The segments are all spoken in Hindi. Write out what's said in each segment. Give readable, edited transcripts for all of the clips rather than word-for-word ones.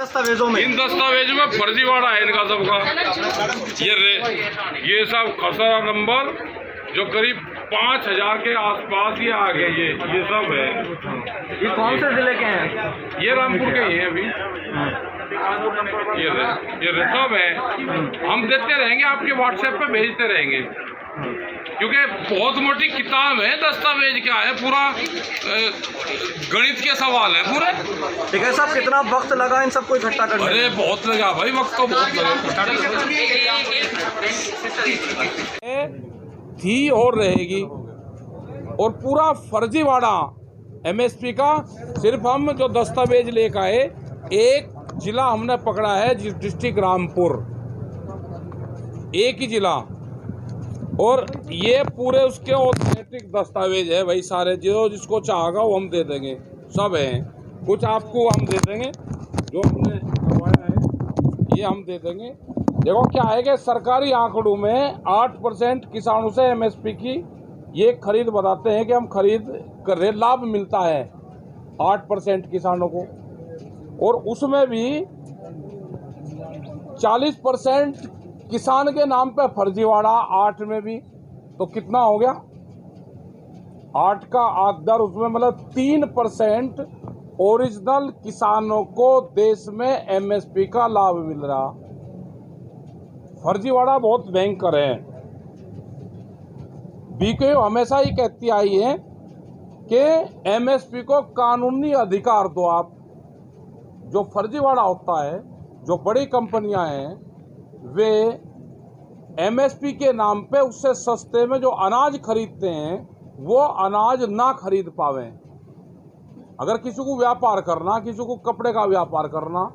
दस्तावेजों में, इन दस्तावेजों में फर्जीवाड़ा है इनका सबका। ये सब खसरा नंबर जो करीब 5000 के आसपास ही आ गए, ये सब है। ये कौन से जिले के हैं? ये रामपुर के ही हैं अभी। ये सब है। हम देते रहेंगे, आपके व्हाट्सएप पे भेजते रहेंगे, क्योंकि बहुत मोटी किताब है। दस्तावेज क्या है, पूरा गणित के सवाल है पूरे। ठीक है साहब, कितना वक्त लगा इन सबको इकट्ठा करने में? अरे बहुत लगा भाई, वक्त तो बहुत लगा थी और रहेगी। और पूरा फर्जीवाड़ा एमएसपी का। सिर्फ हम जो दस्तावेज लेकर आए, एक जिला हमने पकड़ा है, डिस्ट्रिक्ट रामपुर, एक ही जिला, और ये पूरे उसके ऑथेंटिक दस्तावेज है भाई सारे। जो जिसको चाहेगा वो हम दे देंगे, सब हैं। कुछ आपको हम दे देंगे, जो हमने करवाया है ये हम दे देंगे। देखो क्या है कि सरकारी आंकड़ों में 8% किसानों से एमएसपी की ये खरीद बताते हैं कि हम खरीद कर रहे, लाभ मिलता है 8% किसानों को, और उसमें भी 40% किसान के नाम पे फर्जीवाड़ा 8 में भी। तो कितना हो गया? 8 का 8 उसमें मतलब 3% ओरिजिनल किसानों को देश में एमएसपी का लाभ मिल रहा। फर्जीवाड़ा बहुत भयंकर है। बीकेयू हमेशा ही कहती आई है कि एमएसपी को कानूनी अधिकार दो आप। जो फर्जीवाड़ा होता है, जो बड़ी कंपनियां हैं, वे एमएसपी के नाम पे उससे सस्ते में जो अनाज खरीदते हैं वो अनाज ना खरीद पावे। अगर किसी को व्यापार करना, किसी को कपड़े का व्यापार करना,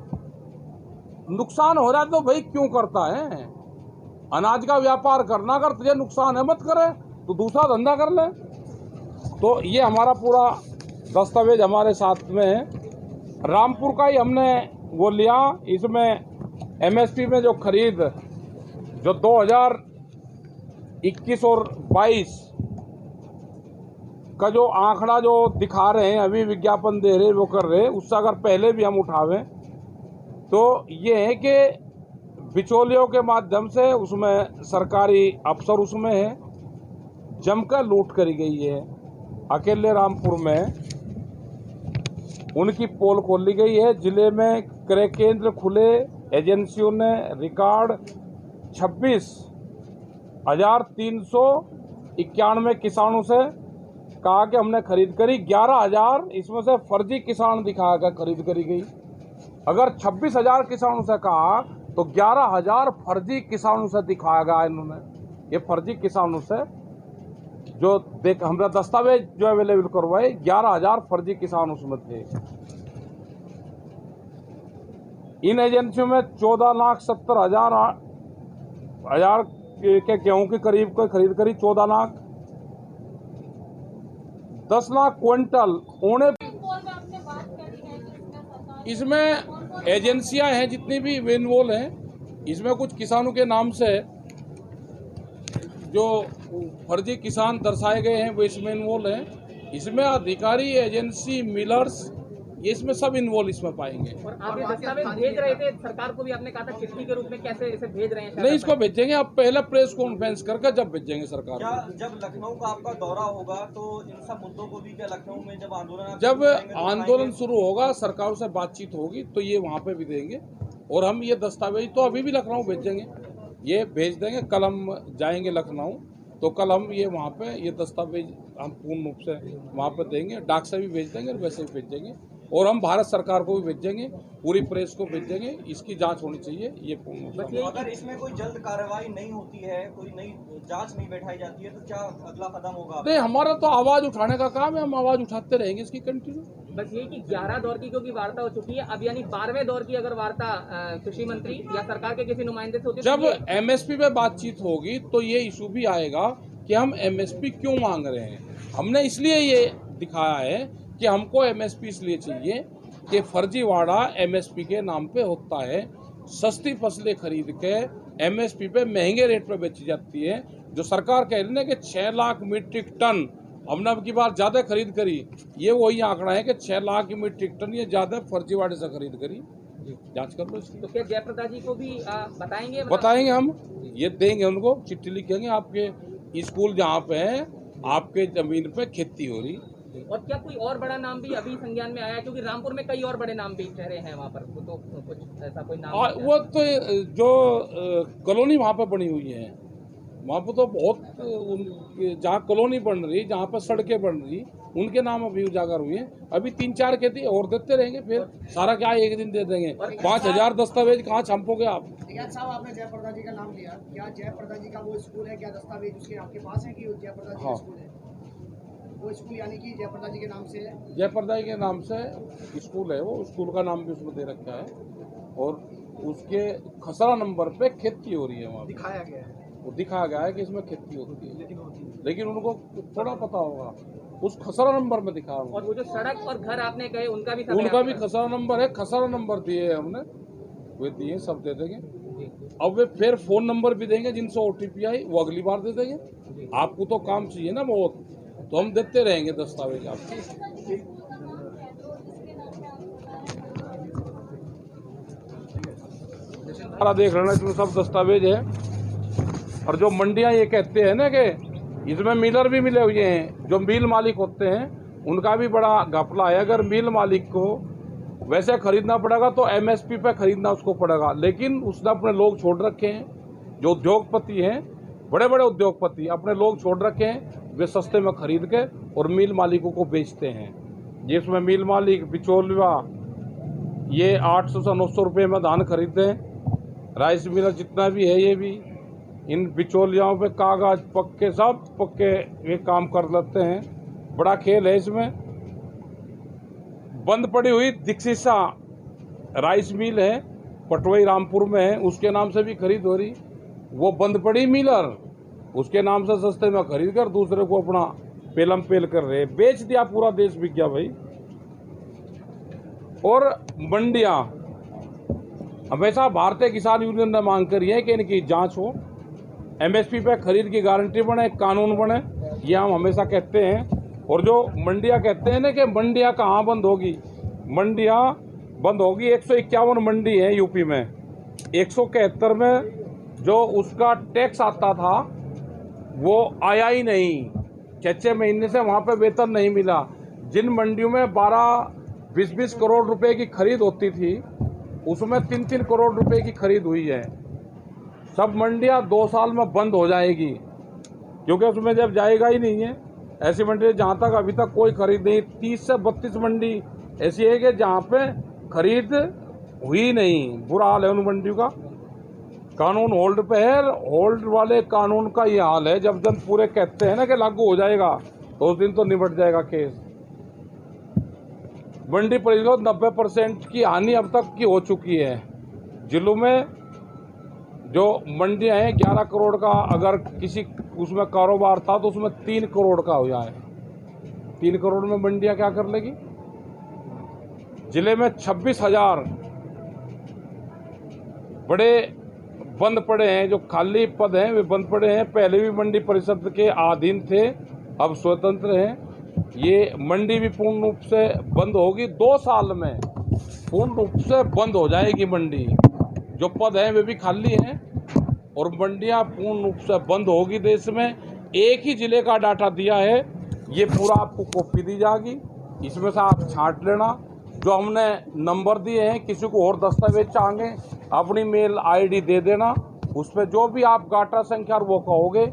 नुकसान हो रहा है तो भाई क्यों करता है? अनाज का व्यापार करना, अगर तुझे नुकसान है मत करे तो दूसरा धंधा कर ले। तो ये हमारा पूरा दस्तावेज हमारे साथ में है। रामपुर का ही हमने वो लिया। इसमें एमएसपी में जो खरीद जो 2021 और 22 का जो आंकड़ा जो दिखा रहे हैं, अभी विज्ञापन दे रहे, वो कर रहे, उससे अगर पहले भी हम उठावें तो ये है कि बिचौलियों के माध्यम से उसमें सरकारी अफसर उसमें है, जमकर लूट करी गई है। अकेले रामपुर में उनकी पोल खोली गई है। जिले में क्रय केंद्र खुले, एजेंसियों ने रिकॉर्ड 26,391 किसानों से कहा कि हमने खरीद करी। 11,000 इसमें से फर्जी किसान दिखाया गया खरीद करी गई। अगर 26,000 किसानों से कहा तो 11,000 फर्जी किसानों से दिखाया गया इन्होंने। ये फर्जी किसानों से जो देख हमारा दस्तावेज जो अवेलेबल करवाए, 11,000 फर्जी किसान उसमें थे। इन एजेंसियों में 14,70,000 के गेहूं के करीब कोई खरीद करी। 14 लाख 10 लाख क्विंटल ओने। इसमें एजेंसियां हैं जितनी भी इन्वॉल्व हैं। इसमें कुछ किसानों के नाम से जो फर्जी किसान दर्शाए गए हैं वो इसमें इन्वॉल्व हैं। इसमें अधिकारी, एजेंसी, मिलर्स, ये इसमें सब इन्वॉल्व इसमें पाएंगे। और आप ये दस्तावेज भेज रहे थे सरकार को भी, आपने कहा था चिट्ठी के रूप में, कैसे इसे भेज रहे हैं? नहीं, इसको भेजेंगे अब पहले प्रेस कॉन्फ्रेंस करके जब भेजेंगे सरकार क्या जब लखनऊ का आपका दौरा होगा तो इन सब मुद्दों को भी क्या लखनऊ में जब आंदोलन शुरू होगा, सरकार से बातचीत होगी तो ये वहाँ पे भी देंगे। और हम ये दस्तावेज तो अभी भी लखनऊ भेजेंगे, ये भेज देंगे। कल हम जाएंगे लखनऊ, तो कल हम ये वहाँ पे ये दस्तावेज हम पूर्ण रूप से वहाँ पे देंगे। डाक से भी भेज देंगे और वैसे भी भेजेंगे। और हम भारत सरकार को भी भेजेंगे, पूरी प्रेस को भेजेंगे। इसकी जांच होनी चाहिए। ये अगर इसमें कोई जल्द कार्रवाई नहीं होती है, कोई नई जांच नहीं बैठाई जाती है, तो क्या अगला कदम होगा? नहीं, हमारा तो आवाज उठाने का काम है, हम आवाज उठाते रहेंगे इसकी कंटिन्यू। बस ये कि 11 दौर की क्योंकि वार्ता हो चुकी है, अब यानी 12वें दौर की अगर वार्ता कृषि मंत्री या सरकार के किसी नुमाइंदे से होती है, जब एमएसपी पे बातचीत होगी तो ये इशू भी आएगा कि हम एमएसपी क्यों मांग रहे हैं। हमने इसलिए ये दिखाया है कि हमको एमएसपी इसलिए चाहिए कि फर्जीवाड़ा एमएसपी के नाम पे होता है। सस्ती फसलें खरीद के एमएसपी पे महंगे रेट पे बेची जाती है। जो सरकार कह रही है कि 6 लाख मीट्रिक टन हमने अब की बार ज्यादा खरीद करी, ये वही आंकड़ा है कि 6 लाख मीट्रिक टन ये ज्यादा फर्जीवाड़े से खरीद करी। जांच कर लो इसकी। तो क्या जयप्रदा जी को भी बताएंगे? बताएंगे हम, ये देंगे उनको, चिट्ठी लिखेंगे आपके स्कूल जहाँ पे है, आपके जमीन पे खेती हो रही। और क्या कोई और बड़ा नाम भी अभी संज्ञान में आया है? क्योंकि रामपुर में कई और बड़े नाम भी ठहरे हैं वहाँ पर, तो कुछ ऐसा कोई नाम? और वो तो जो कॉलोनी वहाँ पे बनी हुई है, वहाँ पे तो बहुत जहाँ कॉलोनी बन रही, जहाँ पर सड़कें बन रही, उनके नाम अभी उजागर हुए हैं। अभी 3-4 खेती और देते रहेंगे, फिर सारा क्या एक दिन दे देंगे। 5000 दस्तावेज कहाँ छापोगे आप? साहब, आपने जयप्रदा जी का नाम लिया, क्या जयप्रदा जी का वो स्कूल है, क्या दस्तावेज उसके आपके पास है कि जयप्रदा जी का स्कूल है? वो स्कूल यानी कि जयप्रदा जी के नाम से है? जयप्रदा जी के नाम से स्कूल है, वो स्कूल का नाम भी उसमें दे रखा है, और उसके खसरा नंबर पे खेती हो रही है, वहाँ दिखाया गया है, वो दिखाया गया है कि इसमें खेती होती है, लेकिन उनको थोड़ा पता होगा, उस खसरा नंबर में दिखा। और वो जो सड़क और घर आपने कहे उनका भी खसरा नंबर है, खसरा नंबर दिए है हमने, वे दिए, सब दे देंगे। अब वे फिर फोन नंबर भी देंगे, जिनसे OTP आई वो अगली बार दे देंगे। आपको तो काम चाहिए ना बहुत, तो हम देते रहेंगे दस्तावेज आपको। सारा देख लेना, इसमें सब दस्तावेज है। और जो मंडियां ये कहते हैं ना कि इसमें मिलर भी मिले हुए हैं, जो मिल मालिक होते हैं उनका भी बड़ा घपला है। अगर मिल मालिक को वैसे खरीदना पड़ेगा तो MSP पे खरीदना उसको पड़ेगा, लेकिन उसने अपने लोग छोड़ रखे हैं, जो उद्योगपति हैं, बड़े बड़े उद्योगपति अपने लोग छोड़ रखे हैं, वे सस्ते में खरीद के और मिल मालिकों को बेचते हैं। जिसमें मिल मालिक बिचौलिया ये 800 से 900 रुपये में धान खरीदते हैं। राइस मिलर जितना भी है, ये भी इन बिचौलियाओं पे कागज पक्के, सब पक्के ये काम कर लेते हैं। बड़ा खेल है इसमें। बंद पड़ी हुई दीक्षिता राइस मिल है, पटवई रामपुर में है, उसके नाम से भी खरीद हो रही। वो बंद पड़ी मिलर, उसके नाम से सस्ते में खरीद कर दूसरे को अपना पेलम पेल कर रहे, बेच दिया, पूरा देश बिक गया भाई। और मंडियां हमेशा भारतीय किसान यूनियन ने मांग करी है कि इनकी जांच हो, MSP पे खरीद की गारंटी बने, कानून बने, ये हम हमेशा कहते हैं। और जो मंडियां कहते हैं ना कि मंडियां कहाँ बंद होगी, मंडियां बंद होगी 151 मंडी है यूपी में। 171 में जो उसका टैक्स आता था वो आया ही नहीं, 6 महीने से वहाँ पे वेतन नहीं मिला। जिन मंडियों में 12-20 करोड़ रुपए की खरीद होती थी, उसमें 3-3 करोड़ रुपए की खरीद हुई है। सब मंडियां 2 साल में बंद हो जाएगी, क्योंकि उसमें जब जाएगा ही नहीं है। ऐसी मंडी जहां तक अभी तक कोई खरीद नहीं, 30 से 32 मंडी ऐसी है कि जहां पे खरीद हुई नहीं। बुरा हाल है उन मंडियों का। कानून होल्ड पे है, होल्ड वाले कानून का ये हाल है। जब जन पूरे कहते हैं ना कि लागू हो जाएगा, तो उस दिन तो निपट जाएगा केस। मंडी परिषद 90% की हानि अब तक की हो चुकी है। जिलों में जो मंडियां हैं 11 करोड़ का अगर किसी उसमें कारोबार था तो उसमें 3 करोड़ का हो जाए। 3 करोड़ में मंडियां क्या कर लेगी। जिले में 26,000 बड़े बंद पड़े हैं, जो खाली पद हैं वे बंद पड़े हैं। पहले भी मंडी परिषद के अधीन थे, अब स्वतंत्र हैं। ये मंडी भी पूर्ण रूप से बंद होगी। 2 साल में पूर्ण रूप से बंद हो जाएगी मंडी। जो पद हैं वे भी खाली हैं और मंडियां पूर्ण रूप से बंद होगी देश में। एक ही जिले का डाटा दिया है, ये पूरा आपको कॉपी दी जाएगी, इसमें से आप छांट लेना। जो हमने नंबर दिए हैं, किसी को और दस्तावेज चाहेंगे अपनी मेल ID दे देना, उस पर जो भी आप गाटा संख्या और वो कहोगे।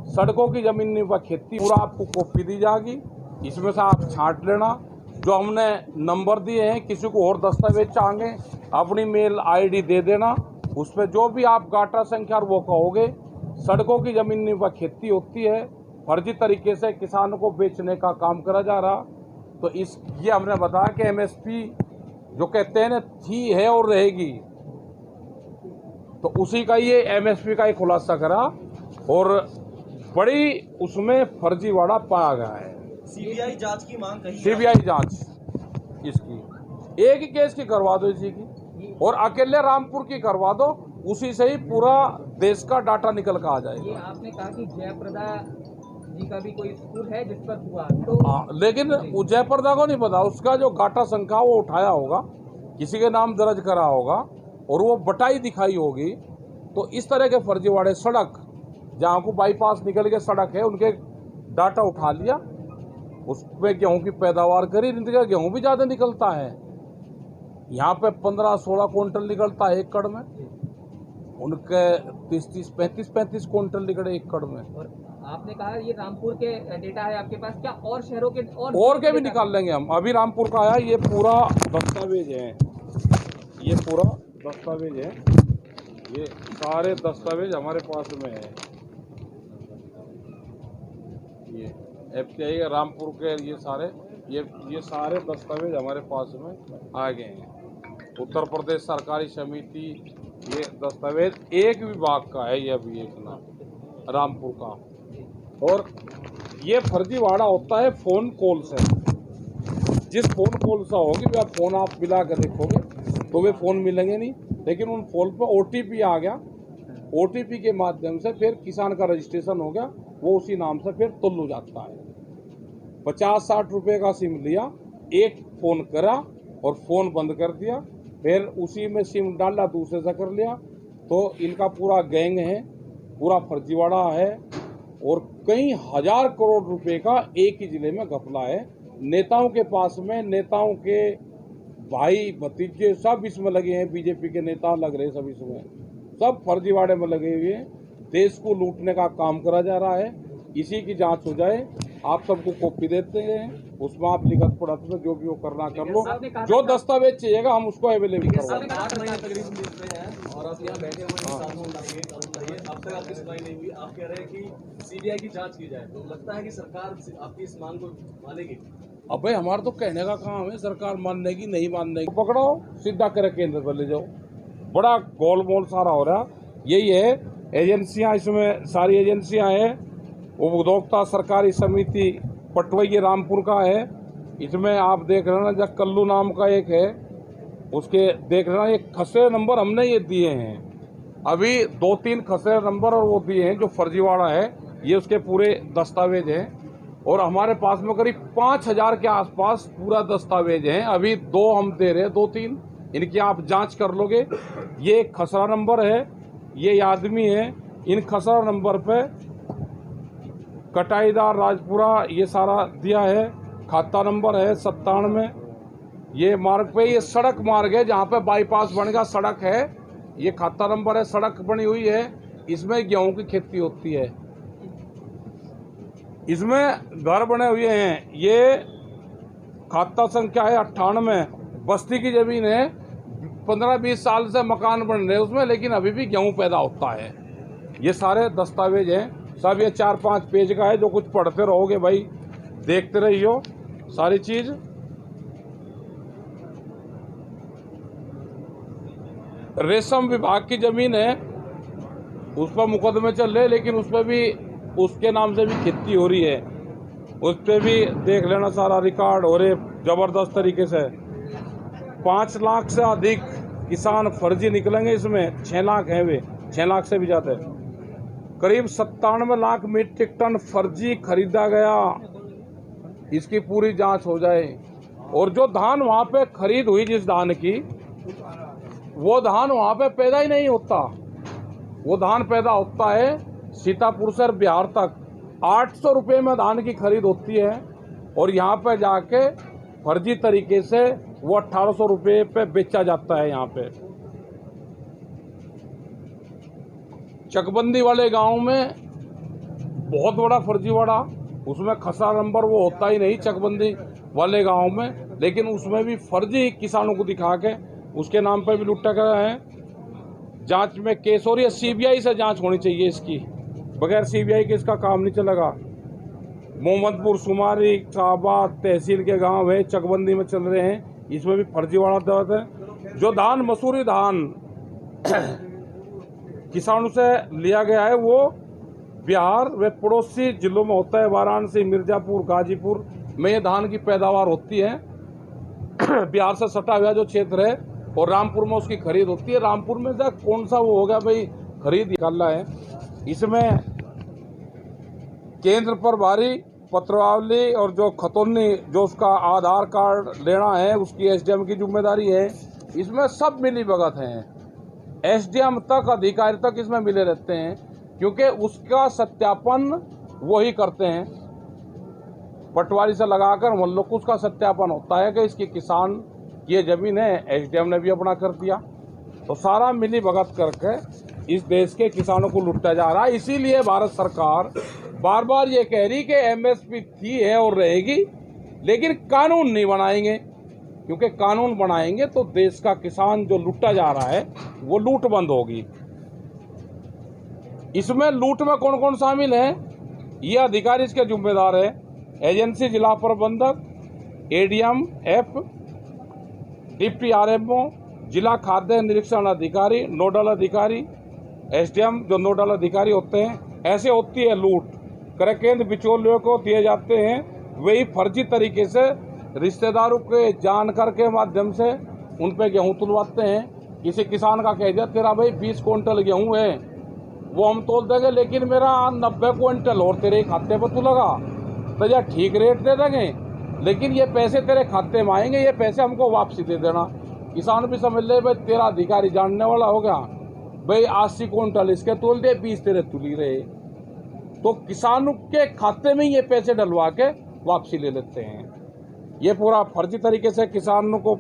सड़कों की जमीन पर खेती पूरा आपको कॉपी दी जाएगी, इसमें से आप छांट लेना। जो हमने नंबर दिए हैं, किसी को और दस्तावेज चाहेंगे अपनी मेल ID दे देना, उस पर जो भी आप गाटा संख्या और वो कहोगे। सड़कों की जमीन पर खेती होती है, फर्जी तरीके से किसानों को बेचने का काम करा जा रहा। तो ये हमने बताया कि MSP जो कहते हैं ना थी, है और रहेगी, तो उसी का ये MSP का एक खुलासा करा और बड़ी उसमें फर्जीवाड़ा पाया गया है। CBI जांच की मांग कही। CBI जांच इसकी एक ही केस की करवा दो इसी की, और अकेले रामपुर की करवा दो, उसी से ही पूरा देश का डाटा निकल कर आ जाएगा। ये आपने कहा कि जयप्रदा जी का भी कोई स्कूल है जिस पर हुआ, तो लेकिन जयप्रदा को नहीं पता, उसका जो गाटा संख्या वो उठाया होगा किसी के नाम दर्ज करा होगा और वो बटाई दिखाई होगी, तो इस तरह के फर्जीवाड़े, सड़क जहाँ को बाईपास निकल के सड़क है उनके डाटा उठा लिया, उसमें गेहूं की पैदावार करी, इनका गेहूं भी ज़्यादा निकलता है। यहाँ पे 15-16 क्विंटल निकलता है एकड़ में, उनके 30-30, 35-35 क्विंटल निकले एकड़ में। और आपने कहा ये रामपुर के डेटा है आपके पास, क्या और शहरों के और के भी निकाल लेंगे हम। अभी रामपुर का आया, ये पूरा दस्तावेज है, ये पूरा दस्तावेज है, ये सारे दस्तावेज हमारे पास में है। ये FTI रामपुर के ये सारे दस्तावेज हमारे पास में आ गए हैं। उत्तर प्रदेश सरकारी समिति, ये दस्तावेज एक विभाग का है, ये अभी एक नाम रामपुर का। और ये फर्जीवाड़ा होता है फ़ोन कॉल से। जिस फ़ोन कॉल से होगी वह फ़ोन आप मिला कर देखोगे तो वे फ़ोन मिलेंगे नहीं, लेकिन उन फ़ोन पर OTP आ गया, OTP के माध्यम से फिर किसान का रजिस्ट्रेशन हो गया, वो उसी नाम से फिर तुल्लू जाता है। 50-60 रुपये का सिम लिया, एक फ़ोन करा और फ़ोन बंद कर दिया, फिर उसी में सिम डाला, दूसरे से कर लिया। तो इनका पूरा गैंग है, पूरा फर्जीवाड़ा है और कई हजार करोड़ रुपए का एक ही जिले में घपला है। नेताओं के पास में, नेताओं के भाई भतीजे सब इसमें लगे हैं, बीजेपी के नेता लग रहे हैं सब इसमें, सब फर्जीवाड़े में लगे हुए हैं। देश को लूटने का काम करा जा रहा है। इसी की जांच हो जाए। आप सबको कॉपी देते हैं, उसमें आप लिखत पढ़त में जो भी वो करना कर लो, जो दस्तावेज चाहिएगा हम उसको अवेलेबल करवाएंगे। 8 महीने तकरीबन बीत रहे हैं और आप यहाँ बैठे हुए हैं, सामने बताइए, अब तक आपकी सुनवाई नहीं हुई। आप कह रहे हैं कि CBI की जांच की जाए, तो लगता है कि सरकार आपकी इस मांग को मानेगी? अब भाई हमारा तो कहने का काम है, सरकार मानने की नहीं मानने की, पकड़ो सीधा करे केंद्र पर ले जाओ। बड़ा गोलमोल सारा हो रहा, यही है। एजेंसियां, इसमें सारी एजेंसियां हैं। उपभोक्ता सरकारी समिति पटवई रामपुर का है, इसमें आप देख रहे ना, जब कल्लू नाम का एक है, उसके देख रहे ना, ये खसरे नंबर हमने ये दिए हैं। अभी 2-3 खसरे नंबर और वो दिए हैं जो फर्जीवाड़ा है, ये उसके पूरे दस्तावेज हैं। और हमारे पास में करीब 5000 के आसपास पूरा दस्तावेज हैं। अभी 2 हम दे रहे हैं, 2-3 इनकी आप जांच कर लोगे। ये खसरा नंबर है, ये आदमी है, इन खसरा नंबर पे कटाईदार राजपुरा ये सारा दिया है। खाता नंबर है 97। ये मार्ग पे, ये सड़क मार्ग है जहाँ पे बाईपास बनेगा, सड़क है। ये खाता नंबर है, सड़क बनी हुई है, इसमें गेहूं की खेती होती है, इसमें घर बने हुए हैं। ये खाता संख्या है 98। बस्ती की जमीन है, 15-20 साल से मकान बन रहे हैं उसमें, लेकिन अभी भी गेहूं पैदा होता है। ये सारे दस्तावेज हैं सब, ये 4-5 पेज का है। जो कुछ पढ़ते रहोगे भाई, देखते रहियो सारी चीज। रेशम विभाग की जमीन है, उस पर मुकदमे चल रहे, लेकिन उस पर भी उसके नाम से भी खेती हो रही है, उस पर भी देख लेना, सारा रिकॉर्ड हो रहे जबरदस्त तरीके से। 5 लाख से अधिक किसान फर्जी निकलेंगे इसमें। 6 लाख है वे, 6 लाख से भी ज्यादा। करीब 97 लाख मीट्रिक टन फर्जी खरीदा गया, इसकी पूरी जांच हो जाए। और जो धान वहां पे खरीद हुई, जिस धान की, वो धान वहां पे पैदा ही नहीं होता। वो धान पैदा होता है सीतापुर से बिहार तक। 800 रुपये में धान की खरीद होती है और यहाँ पे जाके फर्जी तरीके से वो 1800 रुपये पे बेचा जाता है। यहाँ पे चकबंदी वाले गांव में बहुत बड़ा फर्जीवाड़ा, उसमें खसरा नंबर वो होता ही नहीं चकबंदी वाले गांव में, लेकिन उसमें भी फर्जी किसानों को दिखा के उसके नाम पर भी लुट्टा गया है। जांच में केस हो रही है, CBI से जांच होनी चाहिए इसकी, बगैर CBI के इसका काम नहीं चलेगा। मोहम्मदपुर, सुमारी, शाहबाद तहसील के गांव है, चकबंदी में चल रहे हैं, इसमें भी फर्जीवाड़ा दर्ज है। जो धान, मसूरी धान किसानों से लिया गया है, वो बिहार व पड़ोसी जिलों में होता है। वाराणसी, मिर्जापुर, गाजीपुर में ये धान की पैदावार होती है। बिहार से सटा हुआ जो क्षेत्र है, और रामपुर में उसकी खरीद होती है। रामपुर में से कौन सा वो हो गया भाई खरीद निकालना है। इसमें केंद्र पर भारी पत्रवाली और जो खतौनी, जो उसका आधार कार्ड लेना है, उसकी SDM की जिम्मेदारी है। इसमें सब मिली भगत हैं, एसडीएम तक, अधिकारी तक इसमें मिले रहते हैं, क्योंकि उसका सत्यापन वही करते हैं। पटवारी से लगाकर हम लोग को उसका सत्यापन होता है कि इसकी किसान की ये जमीन है, एसडीएम ने भी अपना कर दिया। तो सारा मिली भगत करके इस देश के किसानों को लुटा जा रहा है। इसीलिए भारत सरकार बार बार ये कह रही कि एमएसपी थी, है और रहेगी, लेकिन कानून नहीं बनाएंगे, क्योंकि कानून बनाएंगे तो देश का किसान जो लूटा जा रहा है वो लूट बंद होगी। इसमें लूट में कौन कौन शामिल है, ये अधिकारी इसके जिम्मेदार है। एजेंसी जिला प्रबंधक, एडीएम, एफ, डीपीआरएमओ, जिला खाद्य निरीक्षण अधिकारी, नोडल अधिकारी, एसडीएम जो नोडल अधिकारी होते हैं। ऐसे होती है लूट। क्रय केंद्र बिचौलियों को दिए जाते हैं, वही फर्जी तरीके से रिश्तेदारों के जानकार के माध्यम से उन पे गेहूं तुलवाते हैं। किसी किसान का कह दिया तेरा भाई 20 क्विंटल गेहूं है, वो हम तोल देंगे, लेकिन मेरा 90 क्विंटल और तेरे खाते पर तू लगा तो या ठीक रेट दे देंगे, लेकिन ये पैसे तेरे खाते में आएंगे, ये पैसे हमको वापसी दे देना। किसान भी समझ ले भाई तेरा अधिकारी जानने वाला हो गया, भाई 80 क्विंटल इसके तोल दे, 20 तेरे तुली रहे। तो किसानों के खाते में ये पैसे डलवा के वापसी ले लेते हैं। ये पूरा फर्जी तरीके से किसानों को,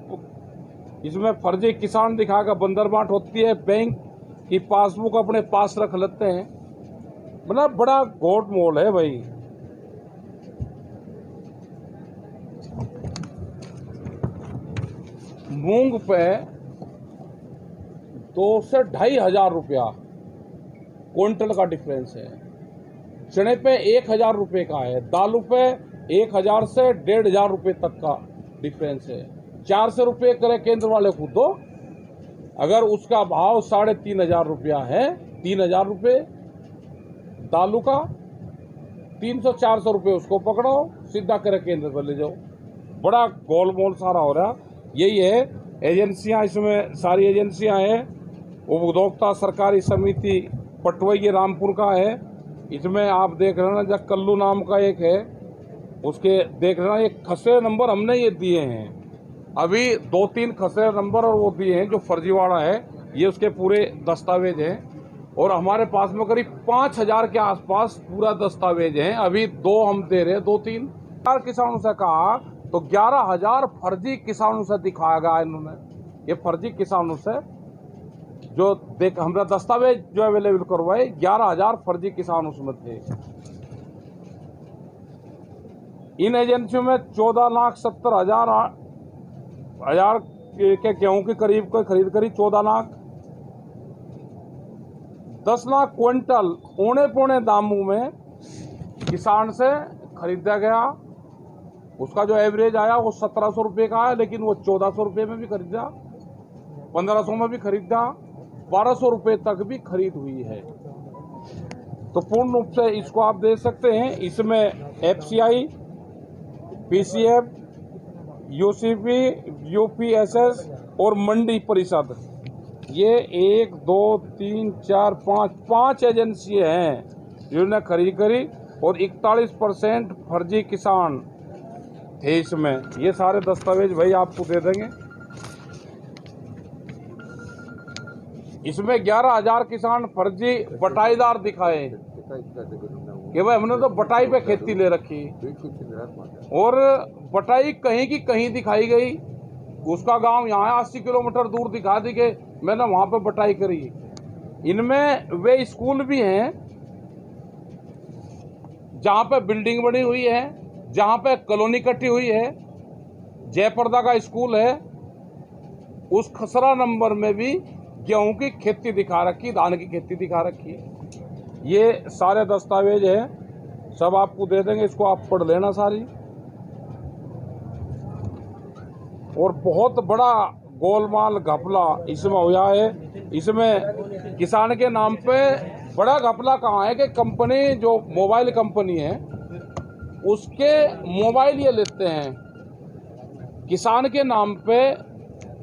इसमें फर्जी किसान दिखाकर बंदरबाट होती है, बैंक की पासबुक अपने पास रख लेते हैं। मतलब बड़ा गोट मोल है भाई। मूंग पे 2 से 2,500 रुपया क्विंटल का डिफरेंस है, चने पे 1,000 रुपये का है, दालों पे 1,000 से 1,500 रुपये तक का डिफरेंस है। 400 रुपये क्रय केंद्र वाले को दो, अगर उसका भाव 3,500 रुपया है, 3,000 रुपये दालों का, 300-400 रुपये उसको पकड़ो, सीधा क्रय केंद्र पर ले जाओ। बड़ा गोलमोल सारा हो रहा। यही है एजेंसियां, इसमें सारी एजेंसियां हैं। उपभोक्ता सरकारी समिति पटवई रामपुर का है, इसमें आप देख रहे ना, जब कल्लू नाम का एक है, उसके देख रहे ना, ये खसरे नंबर हमने ये दिए हैं, अभी 2-3 खसरे नंबर और वो दिए हैं जो फर्जीवाड़ा है, ये उसके पूरे दस्तावेज हैं। और हमारे पास में करीब 5,000 के आसपास पूरा दस्तावेज हैं, अभी 2 हम दे रहे हैं, 2-3 किसानों से कहा तो 11,000 फर्जी किसानों से दिखाया गया इन्होंने। ये फर्जी किसानों से जो देख हमारा दस्तावेज जो अवेलेबल करवाए, 11,000 फर्जी किसान उसमें थे। इन एजेंसियों में 14,70,000 के गेहूं के करीब कोई खरीद करी, 14 लाख, 10 लाख क्विंटल औने पौने दामों में किसान से खरीदा गया। उसका जो एवरेज आया वो 1,700 रुपये का आया, लेकिन वो 1,400 रुपये में भी खरीदा, 1,500 में भी खरीदा, 1,200 रुपये तक भी खरीद हुई है। तो पूर्ण रूप से इसको आप देख सकते हैं। इसमें एफसीआई, पीसीएफ, यूसीपी, यूपीएसएस और मंडी परिषद, ये 1, 2, 3, 4, 5 एजेंसी हैं जिन्होंने खरीद करी, और 41% फर्जी किसान थे इसमें। ये सारे दस्तावेज भाई आपको दे देंगे। इसमें 11,000 किसान फर्जी बटाईदार दिखाए कि भाई हमने तो बटाई पे खेती ले रखी, और बटाई कहीं की कहीं दिखाई गई। उसका गांव यहाँ 80 किलोमीटर दूर दिखा दी कि मैंने वहां पे बटाई करी। इनमें वे स्कूल भी हैं जहां पे बिल्डिंग बनी हुई है, जहां पे कॉलोनी कटी हुई है। जयप्रदा का स्कूल है, उस खसरा नंबर में भी गेहूं की खेती दिखा रखी, धान की खेती दिखा रखी। ये सारे दस्तावेज हैं, सब आपको दे देंगे, इसको आप पढ़ लेना सारी। और बहुत बड़ा गोलमाल घपला इसमें हुआ है। इसमें किसान के नाम पे बड़ा घपला कहाँ है कि कंपनी जो मोबाइल कंपनी है उसके मोबाइल ये लेते हैं, किसान के नाम पे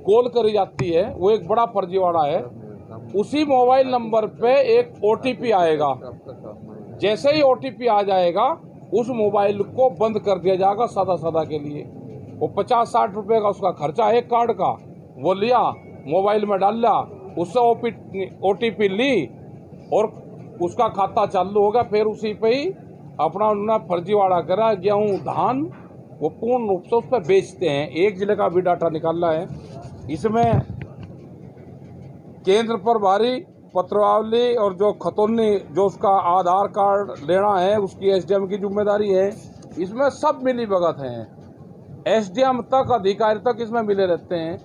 कॉल करी जाती है, वो एक बड़ा फर्जीवाड़ा है। उसी मोबाइल नंबर पे एक ओटीपी आएगा, जैसे ही ओटीपी आ जाएगा उस मोबाइल को बंद कर दिया जाएगा सदा सदा के लिए। वो 50-60 रुपए का उसका खर्चा है कार्ड का, वो लिया, मोबाइल में डाल लिया, उससे OTP ली और उसका खाता चालू हो गया। फिर उसी पे ही अपना उन्होंने फर्जीवाड़ा करा, गेहूँ धान वो पूर्ण रूप से उस पर बेचते हैं। एक जिले का भी डाटा निकाला है। इसमें केंद्र पर भारी पत्रावली और जो खतौनी जो उसका आधार कार्ड लेना है उसकी SDM की जिम्मेदारी है। इसमें सब मिली भगत हैं, SDM तक अधिकारी तक इसमें मिले रहते हैं।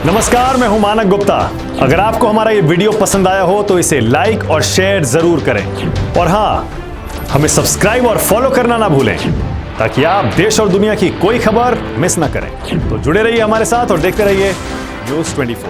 नमस्कार, मैं हूं मानक गुप्ता। अगर आपको हमारा ये वीडियो पसंद आया हो तो इसे लाइक और शेयर जरूर करें और हाँ, हमें सब्सक्राइब और फॉलो करना ना भूलें ताकि आप देश और दुनिया की कोई खबर मिस ना करें। तो जुड़े रहिए हमारे साथ और देखते रहिए News 24।